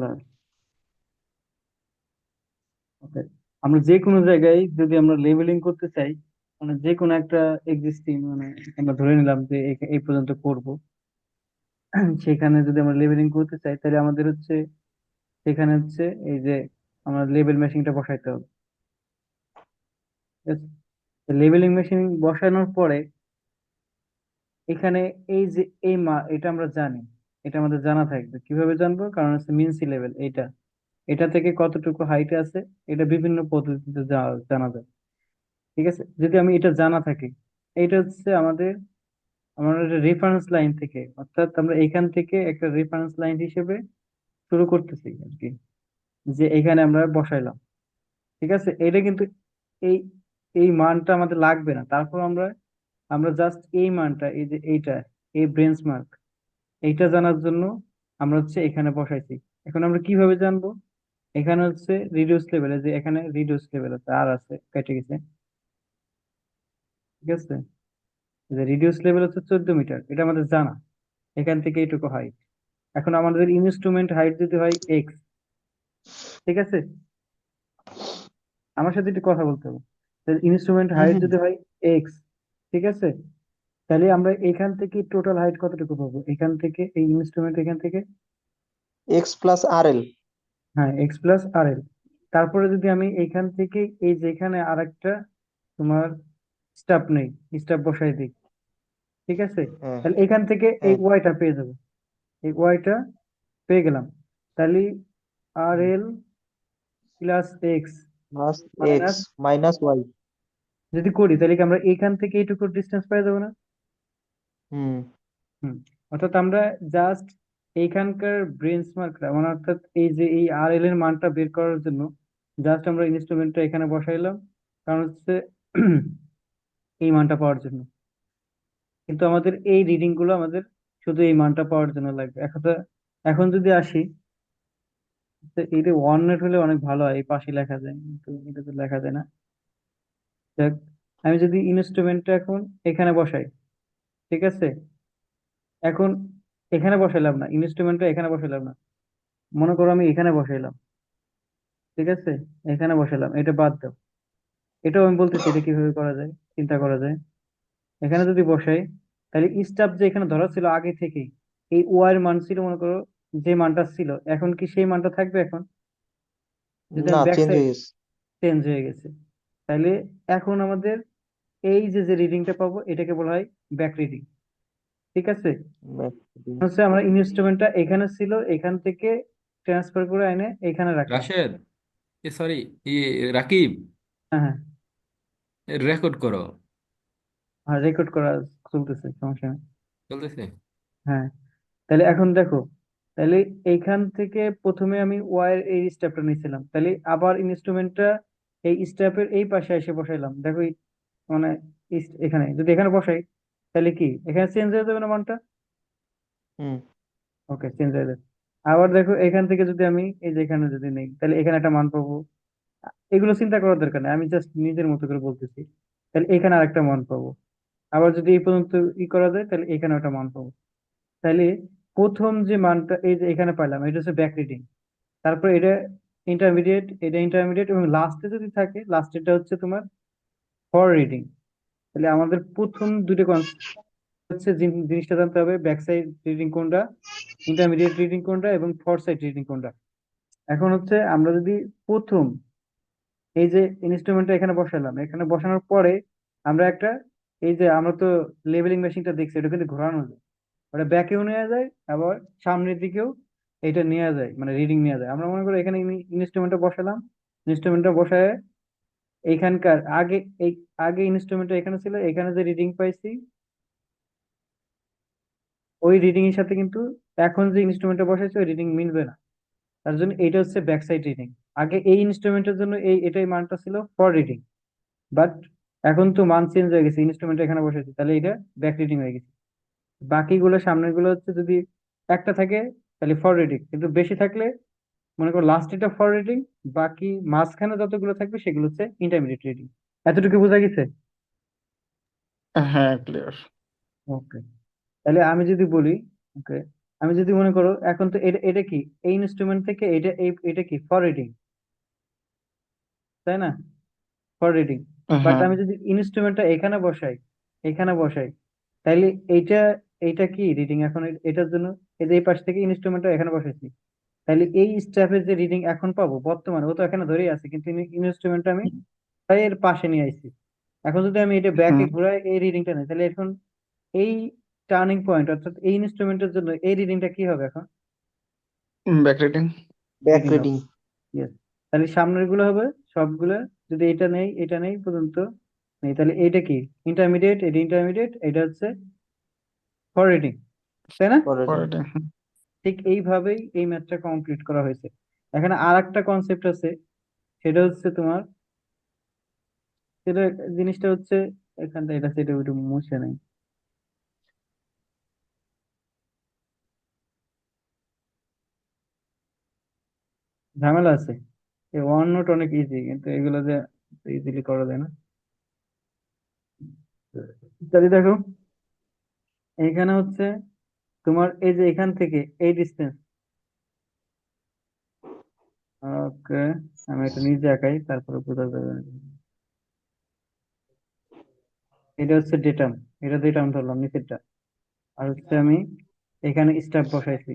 Class. ওকে, আমরা যে কোনো জায়গায় যদি আমরা লেবেলিং করতে চাই, মানে যে কোনো একটা এক্সিস্টিং, মানে আমরা ধরে নিলাম যে এই পর্যন্ত করব, সেখানে যদি আমরা লেবেলিং করতে চাই তাহলে আমাদের হচ্ছে সেখানে হচ্ছে এই যে আমরা লেবেল মেশিনটা বসাইতে হবে। ঠিক আছে? লেবেলিং মেশিন বসানোর পরে এখানে এই যে এটা আমরা জানি, এটা আমাদের জানা থাকবে। কিভাবে জানবো? কারণ হচ্ছে মিন সি লেভেল এটা, এটা থেকে কতটুকু হাইটে আছে এটা বিভিন্ন পদ্ধতিতে জানা যায়। ঠিক আছে, যদি আমি এটা জানা থাকি, এটা হচ্ছে আমাদের রেফারেন্স লাইন থেকে, অর্থাৎ আমরা এখান থেকে একটা রেফারেন্স লাইন হিসেবে শুরু করতেছি আর কি, যে এখানে আমরা বসাইলাম। ঠিক আছে, এটা কিন্তু এই এই মানটা আমাদের লাগবে না। তারপর আমরা আমরা জাস্ট এই মানটা, এই যে এইটা, এই ব্রেঞ্চ মার্ক, এইটা জানার জন্য আমরা হচ্ছে এখানে বসাইছি। এখন আমরা কিভাবে জানবো? এখানে হচ্ছে রিডিউস লেভেলে, যে এখানে রিডিউস লেভেল আছে, আর আছে কেটে গেছে। ঠিক আছে, যে রিডিউস লেভেল হচ্ছে 14 মিটার, এটা আমাদের জানা, এখান থেকে এইটুকু হাইট। এখন আমাদের ইনস্ট্রুমেন্ট হাইট যদি হয় এক্স, ঠিক আছে, আমার সাথে একটু কথা বলতে হবে। ইনস্ট্রুমেন্ট হুম হাইট হুম। যদি হয় এক্স, ঠিক আছে, তাহলে আমরা এখান থেকে টোটাল হাইট কতটুকু পাবো? এখান থেকে এই ইনস্ট্রুমেন্ট এখান থেকে, এক্স প্লাস আর এল। হ্যাঁ, এক্স প্লাস আর এল। তারপরে যদি আমি এখান থেকে এই যে এখানে আরেকটা তোমার স্টাফ নেই, স্টাফ বসাই দিই, ঠিক আছে, হ্যাঁ তাহলে এখান থেকে এই হ্যাঁ। ওয়াইটা পেয়ে যাবো। এই ওয়াইটা পেয়ে গেলাম। তাহলে আর L plus X plus X minus, minus Y. যদি করি তাহলে কি আমরা এখান থেকে এইটুকু ডিস্টেন্স পেয়ে যাবো না? হুম। হুম, অর্থাৎ আমরা জাস্ট এইখানকার ব্রেঞ্চ মার্কটা, মানে অর্থাৎ এই যে এই আর এল এর মানটা বের করার জন্য জাস্ট আমরা ইনস্ট্রুমেন্টটা এখানে বসাইলাম, কারণ হচ্ছে এই মানটা পাওয়ার জন্য। কিন্তু আমাদের এই রিডিং গুলো আমাদের শুধু এই মানটা পাওয়ার জন্য লাগবে। এখন যদি আসি, তো এটা ওয়ান নেট হলে অনেক ভালো হয়, এই পাশে লেখা যায়, কিন্তু এটা তো লেখা যায় না। দেখ, আমি যদি ইনস্ট্রুমেন্টটা এখন এখানে বসাই, ঠিক আছে, এখন এখানে বসাইলাম না, ইনস্ট্রুমেন্টটা এখানে বসাইলাম না, মনে করো আমি এখানে বসাইলাম, ঠিক আছে, এখানে বসালাম, এটা বাদ দাও। এটাও আমি বলতেছি এটা কিভাবে করা যায়, চিন্তা করা যায়। এখানে যদি বসাই, তাহলে স্টাফ যে এখানে ধরা ছিল আগে থেকেই, এই ওয়াই এর মান ছিল মনে করো, যে মানটা ছিল, এখন কি সেই মানটা থাকবে? এখন যদি না, আমি ব্যাক চেঞ্জ সাইড, হয়ে গেছে। চেঞ্জ হয়ে গেছে। তাহলে এখন আমাদের এই যে যে রিডিংটা পাবো এটাকে বলা হয় ব্যাক রিডিং। ঠিক আছে, হচ্ছে আমরা ইনস্ট্রুমেন্টটা এখানে ছিল, এখান থেকে ট্রান্সফার করে এনে এখানে রাখলাম। রাশেদ, সরি, রাকিব, হ্যাঁ হ্যাঁ, রেকর্ড করো। আর রেকর্ড করা চলতেছে, সমস্যা নেই। চলতেছে। হ্যাঁ, তাহলে এখন দেখো, তাহলে এইখান থেকে প্রথমে আমি ওয়ার এই স্টেপটা নিয়েছিলাম, তাহলে আবার ইনস্ট্রুমেন্টটা এই স্টেপের এই পাশে এসে বসাইলাম। দেখো মানে এখানে যদি এখানে বসাই, তাহলে কি এখানে চেঞ্জ হয়ে যাবে না মানটা? হুম। ওকে, চেঞ্জ হয়ে যাবে। আবার দেখো এখান থেকে যদি আমি এই যে এখানে যদি নেই, তাহলে এখানে একটা মান পাবো। এগুলো চিন্তা করার দরকার নেই, আমি জাস্ট নিজের মতো করে বলতেছি। তাহলে এখানে আরেকটা মান পাবো। আবার যদি এই পর্যন্ত করা যায়, তাহলে এখানে একটা মান পাবো। তাহলে প্রথম যে মানটা এই যে এখানে পাইলাম, এটা হচ্ছে ব্যাক রিডিং। তারপর এটা ইন্টারমিডিয়েট এবং লাস্টে যদি থাকে, লাস্টেরটা হচ্ছে তোমার ফর রিডিং। তাহলে আমাদের প্রথম দুটো কনসেপ্ট হচ্ছে জিনিসটা জানতে হবে, ব্যাক সাইড রিডিং কোনটা, ইন্টারমিডিয়েট রিডিং কোনটা, এবং ফর সাইড রিডিং কোনটা। এখন হচ্ছে আমরা যদি প্রথম এই যে ইনস্ট্রুমেন্টটা এখানে বসালাম, এখানে বসানোর পরে আমরা একটা, এই যে আমরা তো লেবেলিং মেশিনটা দেখছি, এটা কিন্তু ঘোরানো যায়, ওটা ব্যাকেও নেওয়া যায়, আবার সামনের দিকেও এটা নেওয়া যায়, মানে রিডিং নেওয়া যায়। আমরা মনে করি এখানে ইনস্ট্রুমেন্টটা বসালাম, ইনস্ট্রুমেন্টটা বসায় এইখানকার আগে, এই আগে ইনস্ট্রুমেন্টটা এখানে ছিল, এখানে যে রিডিং পাইছি ওই রিডিং এর সাথে কিন্তু এখন যে ইনস্ট্রুমেন্টটা বসাইছে ওই রিডিং মিলবে না। তার জন্য এইটা হচ্ছে ব্যাক সাইড রিডিং। আগে এই ইনস্ট্রুমেন্টের জন্য এটাই মানটা ছিল ফর রিডিং, বাট এখন তো মান চেঞ্জ হয়ে গেছে, ইনস্ট্রুমেন্ট এখানে বসাইছে, তাহলে এটা ব্যাক রিডিং হয়ে গেছে। বাকিগুলো সামনের গুলো হচ্ছে যদি একটা থাকে তাহলে ফর রিডিং, কিন্তু বেশি থাকলে, মনে করো লাস্ট এটা ফর রিডিং, বাকি মাঝখানে যতগুলো থাকবে সেগুলো হচ্ছে ইন্টারমিডিয়েট রিডিং। এতটুকু বোঝা গেছে? হ্যাঁ, ক্লিয়ার। ওকে, তাহলে আমি যদি বলি, ওকে, আমি যদি মনে করো এখন তো এটা এটা কি, এই ইনস্ট্রুমেন্ট থেকে এটা কি ফর রিডিং, তাই না? For reading. বাট হ্যাঁ, আমি যদি ইনস্ট্রুমেন্টটা এখানে বসাই তাইলে এইটা এইটা কি রিডিং এখন এটার জন্য, এই যে এই পাশ থেকে ইনস্ট্রুমেন্টটা এখানে বসাইছি, তাহলে এই স্টাফের যে রিডিং এখন পাবো বর্তমানে, ও তো এখানে ধরেই আছে, কিন্তু ইনস্ট্রুমেন্টটা আমি তাই এর পাশে নিয়ে আইছি। এখন যদি আমি এটা ব্যাকে হুম, ঘুরাই এই রিডিংটা নেই, তাহলে এখন এই টার্নিং পয়েন্ট অর্থাৎ এই ইনস্ট্রুমেন্টের জন্য এই রিডিংটা কি হবে এখন? Back rating. ব্যাক রিডিং হবে। রিডিং। ইয়েস। তাহলে সামনের গুলো হবে সবগুলো, যদি এটা নেই পর্যন্ত নেই, তাহলে এইটা কি ইন্টারমিডিয়েট, এটা ইন্টারমিডিয়েট, এটা হচ্ছে ফর রিডিং, তাই না? For reading. রেটিং। ঠিক এইভাবেই এই ম্যাথটা কমপ্লিট করা হয়েছে। এখানে আর একটা কনসেপ্ট আছে, সেটা হচ্ছে তোমার, সেটা জিনিসটা হচ্ছে এখানটা এটা সেটা ওইটা মুছে নাই। ঝামেলা আছে। এই ওয়ান নোট অনেক ইজি, কিন্তু এগুলো যে ইজিলি করা যায় না। তাহলে দেখো এইখানে হচ্ছে তোমার এই যে এখান থেকে এই ডিস্টেন্স, ওকে, আমি এটা নিজে আঁকাই তারপরে বোঝা যাবে। এটা হচ্ছে ডেটাম, এটা ডেটাম ধরলাম নিচেরটা। আর হচ্ছে আমি এখানে স্টাফ বসাইছি,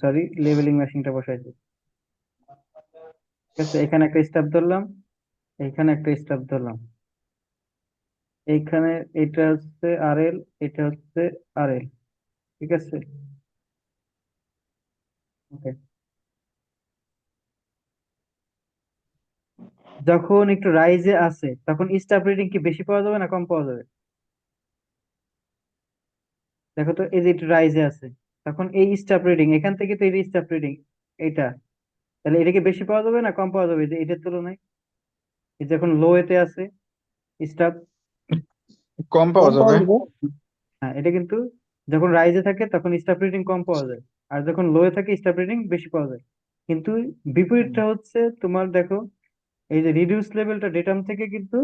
সরি লেভেলিং মেশিনটা বসাইছি। ঠিক আছে, এখানে একটা স্টাফ ধরলাম, এখানে একটা স্টাফ ধরলাম, এইখানে এটা হচ্ছে আর এল, এটা হচ্ছে আর এল। ঠিক আছে, ওকে। যখন একটু রাইজে আছে তখন স্টাফ রিডিং কি বেশি পাওয়া যাবে না কম পাওয়া যাবে? দেখো তো, এই যে একটু রাইজে আছে, তখন এই স্টাফ রিডিং এখান থেকে তো এই স্টাফ রিডিং এটা, তাহলে এটা কি বেশি পাওয়া যাবে না কম পাওয়া যাবে যে এটার তুলনায়? এই যখন লো এতে আছে স্টাফ, কম পাওয়া কম পাওয়া যাবে। যাবে। হ্যাঁ এটা কিন্তু যখন রাইজে থাকে তখন স্টাফ রিডিং কম পাওয়া যায়, আর যখন লো এ থাকে স্টাফ রিডিং বেশি পাওয়া যায়। কিন্তু বিপরীতটা হচ্ছে তোমার দেখো, এই যে রিডিউস লেভেলটা ডেটাম থেকে কিন্তু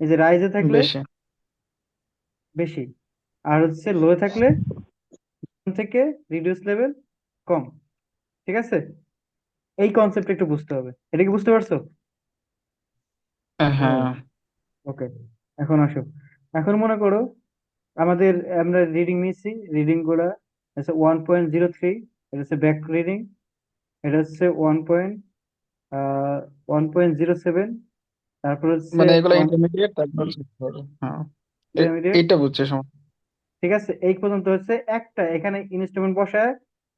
এই যে রাইজে থাকলে বেশি। বেশি, আর হচ্ছে লো এ থাকলে থেকে রিডিউস লেভেল কম। ঠিক আছে, এই কনসেপ্ট একটু বুঝতে হবে, এটা কি বুঝতে পারছো? হুম। হ্যাঁ। ওকে। এখন আসো, এখন মনে করো আমাদের, আমরা রিডিং নিচ্ছি, রিডিং গুলা হচ্ছে 1.03, এটা হচ্ছে ব্যাক রিডিং, এটা হচ্ছে 1.07, তারপর হচ্ছে মানে এগুলো ওয়ান ইন্টারমিডিয়েট, তারপর হ্যাঁ, ইন্টারমিডিয়েট। এইটা বুঝছে সমস্যা। ঠিক আছে, এই পর্যন্ত হচ্ছে একটা এখানে ইনস্ট্রুমেন্ট বসায়,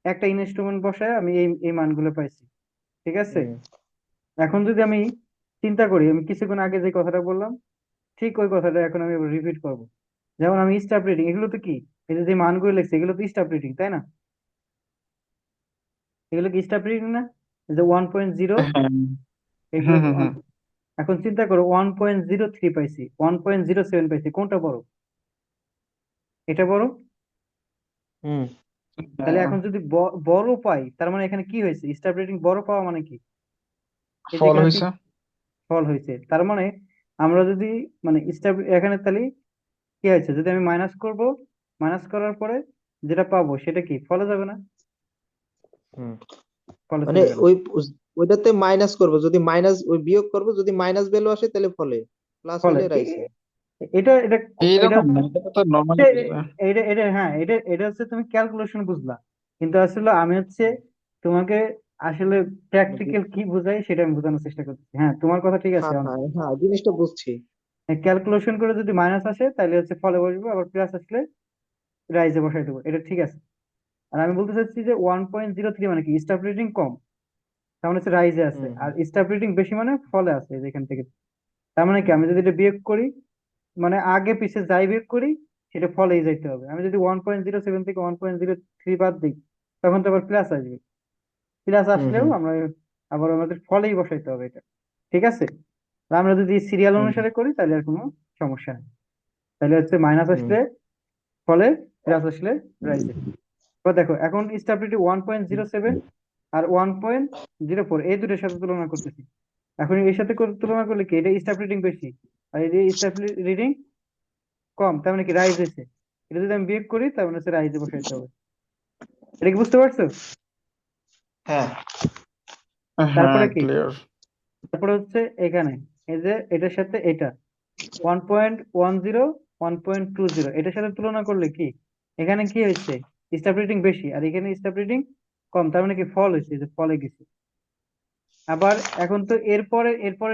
একটা ইনস্ট্রুমেন্ট বসায় আমি এই এই মানগুলো পাইছি। ঠিক আছে, হুম। এখন যদি আমি চিন্তা করি, আমি কিছুক্ষণ আগে যে কথাটা বললাম ঠিক ওই কথাটা এখন আমি রিপিট করব। যেমন আমি স্টাফ রিডিং, এগুলো তো কি, এই যে যে মানগুলো লিখছি এগুলো তো স্টাফ রিডিং, তাই না? এগুলো কি স্টাফ রিডিং না? এই যে 1.0, হ্যাঁ। এগুলো হুম, হুম, হুম। এখন চিন্তা করো 1.03 পাইছি, 1.07 পাইছি, কোনটা বড়? এটা বড়। হুম। তাহলে হ্যাঁ, এখন যদি বড় পাই, তার মানে এখানে কি হয়েছে, স্টাফ রেটিং বড় পাওয়া মানে কি? এই যে ফল এখানে হয়েছে। ফল হয়েছে, তার মানে আমরা যদি মানে স্টাফ এখানে তাহলে কি হয়েছে, যদি আমি মাইনাস করব, মাইনাস করার পরে যেটা পাবো সেটা কি ফলে যাবে না? হুম। ফলে মানে চলে গেল। ওইটাতে মাইনাস করব, যদি মাইনাস ওই বিয়োগ করব, যদি মাইনাস ভ্যালু আসে তাহলে ফলে, প্লাস ফলে হইলে রাইসে। এটা এটা এটা এইরকম হচ্ছে না, এটা তো নর্মালি বুঝবে। এটা এটা হ্যাঁ, এটা এটা হচ্ছে তুমি ক্যালকুলেশন বুঝলা, কিন্তু আসলে আমি হচ্ছে তোমাকে আসলে প্র্যাকটিক্যাল কি বোঝাই সেটা আমি বোঝানোর চেষ্টা করছি। হ্যাঁ তোমার কথা ঠিক আছে, হ্যাঁ হ্যাঁ হ্যাঁ, জিনিসটা বুঝছি। ক্যালকুলেশন করে যদি মাইনাস আসে তাহলে হচ্ছে ফলে বসবে, আবার প্লাস আসলে রাইজে বসাই দেবো, এটা ঠিক আছে। আর আমি বলতে চাচ্ছি যে 1.03 মানে কি স্টাফ রেটিং কম, তার মানে হচ্ছে রাইজে আছে, হুম আর হুম স্টাফ রেটিং বেশি মানে ফলে আছে যেখান থেকে। তার মানে কি, আমি যদি এটা বিয়োগ করি, মানে আগে পিছে যাই বিয়োগ করি সেটা ফলেই যাইতে হবে। আমি যদি 1.07 থেকে 1.03 বাদ দিই, তখন তো আবার প্লাস আসবে, প্লাস হুম আসলেও হুম আমরা আবার আমাদের ফলেই বসাইতে হবে এটা। ঠিক আছে, আর আমরা যদি সিরিয়াল হুম অনুসারে করি তাহলে আর কোনো সমস্যা নেই। তাহলে হচ্ছে মাইনাস হুম আসলে ফলে, প্লাস আসলে রাইজে। এবার দেখো এখন স্টেবিলিটি 1.07 আর 1.04 এই দুটোর সাথে তুলনা করতেছি। এখন এর সাথে তুলনা করলে কি এটা স্টাফ রিডিং বেশি, আর এই যে স্টাফ রিডিং কম, তার মানে কি রাইজ হয়েছে। এটা যদি আমি বিয়োগ করি তার মানে হচ্ছে রাইজে বসাইতে হবে। এটা কি বুঝতে পারছো? হ্যাঁ। হ্যাঁ তারপরে কি, ক্লিয়ার। তারপরে হচ্ছে এখানে এই যে এটার সাথে এটা 1.10 1.20 এটার সাথে তুলনা করলে কি এখানে কি হয়েছে, স্টাফ রেটিং বেশি আর এখানে স্টাফ রেটিং কম, তার মানে কি ফল হয়েছে, যে ফলে গেছে। আবার এখন তো এরপরে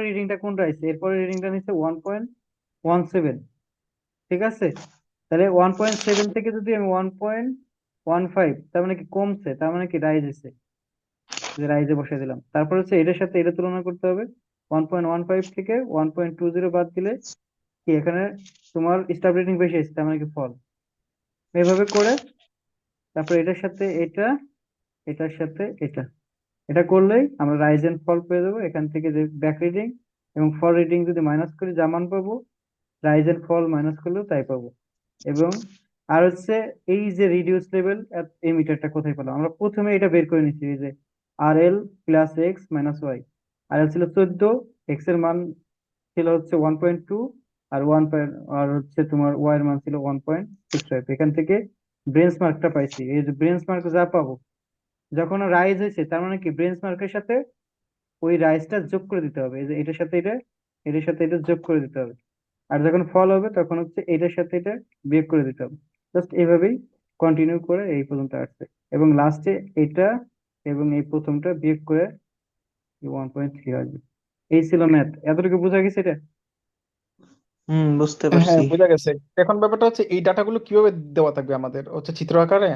রিডিংটা কোনটা আছে, এরপরে রিডিংটা নিচ্ছে 1.17, ঠিক আছে? তাহলে 1.7 থেকে যদি আমি 1.15, তার মানে কি কমছে, তার মানে কি রাইজ হয়েছে, যে রাইজে বসিয়ে দিলাম। তারপর হচ্ছে এটার সাথে এটা তুলনা করতে হবে, 1.15 থেকে 1.20 বাদ দিলে কি এখানে তোমার স্টাফ রেটিং বেশি এসেছে, তার মানে কি ফল। এভাবে করে তারপর এটার সাথে এটা, এটার সাথে এটা, এটা করলেই আমরা রাইজ এন্ড ফল পেয়ে যাবো। এখান থেকে যে ব্যাক রিডিং এবং ফর রিডিং যদি মাইনাস করি যা মান পাবো, রাইজ এন্ড ফল মাইনাস করলেও তাই পাবো। এবং আর হচ্ছে এই যে রিডিউস লেভেল এমিটারটা কোথায় পেলাম, আমরা প্রথমে এটা বের করে নিচ্ছি, এই যে আর L plus X minus Y. আর এল ছিল 14, এক্স এর মান ছিল হচ্ছে 1.2, আর আর হচ্ছে তোমার ওয়াই এর মান ছিল 1.65। এখান থেকে ব্রেঞ্চ মার্কটা পাইছি, এই যে ব্রেঞ্চ মার্ক যা পাবো যখন রাইজ হয়েছে, তার মানে কি ব্রেঞ্চ মার্কের সাথে ওই রাইজটা যোগ করে দিতে হবে, এই যে এটার সাথে এটা, এটার সাথে এটা যোগ করে দিতে হবে। আর যখন ফল হবে তখন হচ্ছে এটার সাথে এটা বিয়োগ করে দিতে হবে। জাস্ট এইভাবেই কন্টিনিউ করে এই পর্যন্ত আসছে, এবং লাস্টে এটা এবং এই প্রথমটা বিয়োগ করে 1.3 আসবে। এই ছিল ম্যাথ, এতটুকু বোঝা গেছে এটা? বুঝতে হ্যাঁ পারছি। বোঝা গেছে। এখন ব্যাপারটা হচ্ছে এই ডাটাগুলো কিভাবে দেওয়া থাকবে আমাদের হচ্ছে চিত্র আকারে।